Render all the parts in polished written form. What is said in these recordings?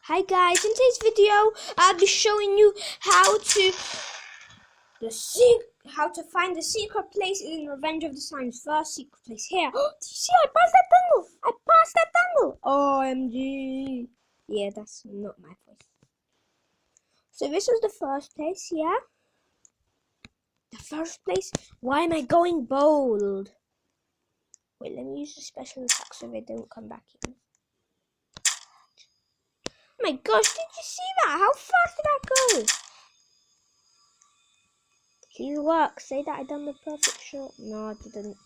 Hi guys, in today's video I'll be showing you how to find the secret place in Revenge of the Slime's first secret place here. Do you see I passed that tunnel? I passed that tunnel. OMG. Yeah, that's not my voice. So this is the first place, yeah? The first place? Why am I going bold? Wait, let me use the special attack so they don't come back in. Oh my gosh, did you see that? How fast did that go? Please work. Say that I done the perfect shot. No, I didn't.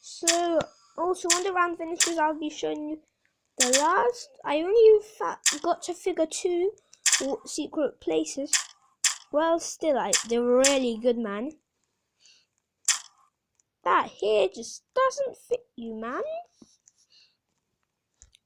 So, also when the round finishes, I'll be showing you the last. I only got to figure 2 secret places. Well, still, they're really good, man. That here just doesn't fit you, man.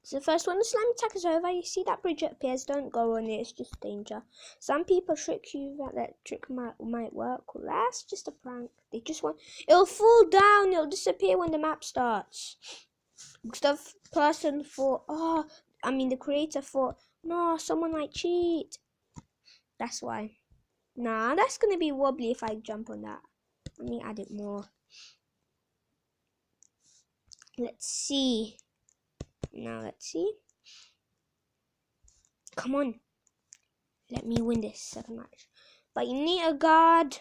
So first, when the slime attack is over, you see that bridge appears. Don't go on it, it's just danger. Some people trick you that trick might work. Well, that's just a prank. They just want, it'll fall down, it'll disappear when the map starts. The person thought, the creator thought, no, someone might cheat. That's why. Nah, that's gonna be wobbly if I jump on that. Let me add it more. Let's see. Now let's see. Come on. Let me win this second match. But you need to guard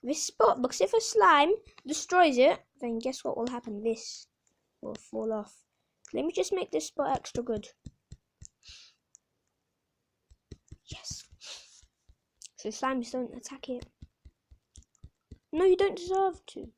this spot, because if a slime destroys it, then guess what will happen? This will fall off. Let me just make this spot extra good. Yes. So slimes don't attack it. No, you don't deserve to.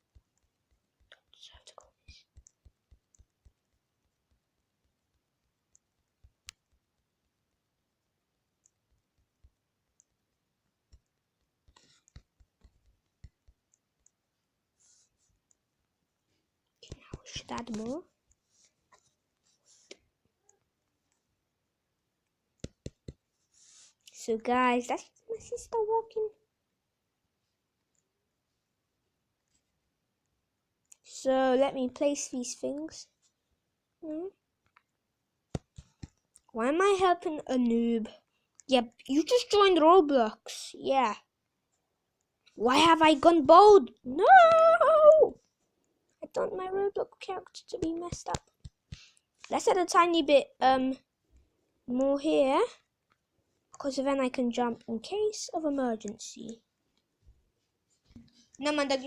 Should add more. So guys, that's my sister walking. So let me place these things. Why am I helping a noob? Yep, you just joined Roblox. Yeah. Why have I gone bold? No! I don't want my Roblox character to be messed up. Let's add a tiny bit more here, because then I can jump in case of emergency. No man, that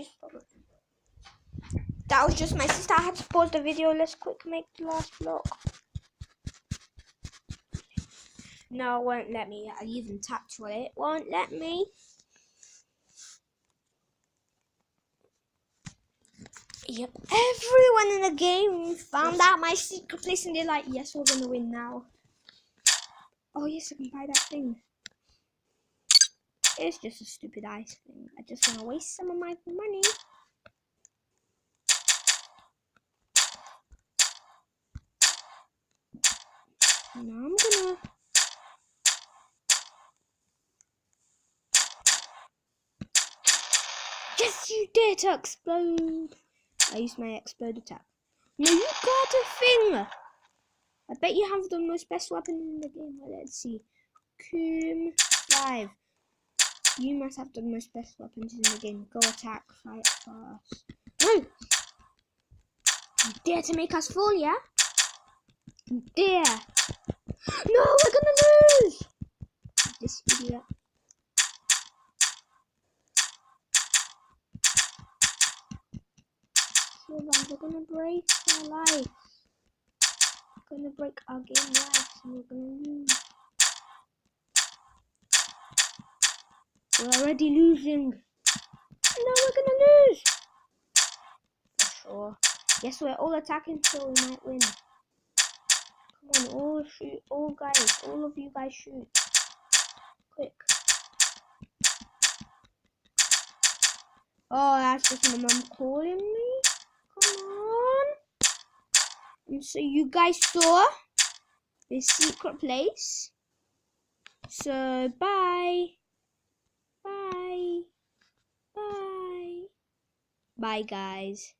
was just my sister. I had to pause the video. Let's quick make the last block. No, it won't let me. I even tapped on it. Won't let me. Yep. Everyone in the game found out my secret place and they're like, yes, we're gonna win now. Oh yes, I can buy that thing. It's just a stupid ice thing. I just want to waste some of my money. Now I'm gonna... Yes, you dare to explode. I used my explode attack. No, you got a thing. I bet you have the most best weapon in the game. Well, let's see. Coom 5. You must have the most best weapons in the game. Go attack, fight fast. No! You dare to make us fall, yeah? You dare! No, we're gonna lose! This idiot. We're gonna break our life. We're gonna break our game life and we're gonna lose. We're already losing. No, we're gonna lose. For sure. Yes, we're all attacking, so we might win. Come on, all shoot, all of you guys shoot. Quick. Oh, that's just my mom calling me. Come on. And so you guys saw this secret place. So bye. Bye. Bye. Bye guys.